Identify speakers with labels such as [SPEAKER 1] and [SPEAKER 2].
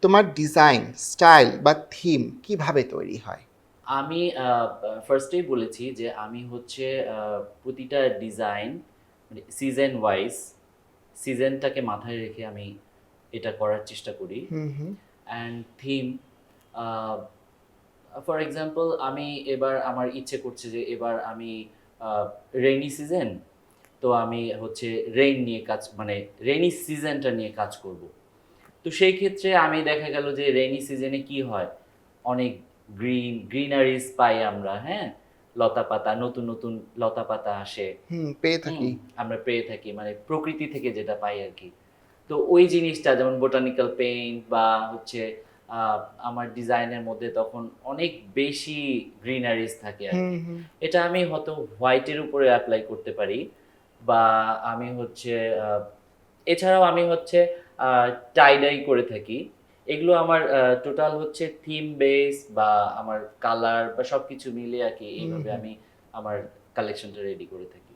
[SPEAKER 1] তোমার design, style বা theme কিভাবে তৈরি হয়?
[SPEAKER 2] আমি ফার্স্টেই বলেছি যে আমি হচ্ছে প্রতিটা ডিজাইন মানে সিজন ওয়াইজ সিজনটাকে মাথায় রেখে আমি এটা করার চেষ্টা করি।
[SPEAKER 1] হুম, হুম।
[SPEAKER 2] অ্যান্ড থিম, ফর এক্সাম্পল আমি এবার আমার ইচ্ছে করছে যে এবার আমি রেইনি সিজন, তো আমি হচ্ছে রেইন নিয়ে কাজ মানে রেইনি সিজনটা নিয়ে কাজ করব। তো সেই ক্ষেত্রে আমি দেখা গেল যে রেইনি সিজনে কি হয়, অনেক গ্রিনারিজ পাই আমরা, হ্যাঁ, লতা পাতা, নতুন নতুন লতা পাতা আসে।
[SPEAKER 1] হুম, পেয়ে
[SPEAKER 2] হুম,
[SPEAKER 1] থাকি।
[SPEAKER 2] আমরা পেয়ে থাকি মানে প্রকৃতি থেকে যেটা পাই আর কি। তো ওই জিনিসটা যেমন বোটানিক্যাল পেইন্ট বা হচ্ছে আহ, আমার ডিজাইনের মধ্যে তখন অনেক বেশি গ্রিনারিজ থাকে আর
[SPEAKER 1] হুম,
[SPEAKER 2] কি।
[SPEAKER 1] হুম।
[SPEAKER 2] এটা আমি হয়তো হোয়াইটের উপরে অ্যাপ্লাই করতে পারি, বা আমি হচ্ছে আহ, এছাড়াও আমি হচ্ছে টাইডাই করে থাকি। এগুলো আমার টোটাল হচ্ছে থিম বেস বা আমার কালার বা সবকিছু মিলে আর কি,
[SPEAKER 1] হুম,
[SPEAKER 2] এইভাবে
[SPEAKER 1] হুম।
[SPEAKER 2] আমি আমার কালেকশনটা রেডি করে থাকি।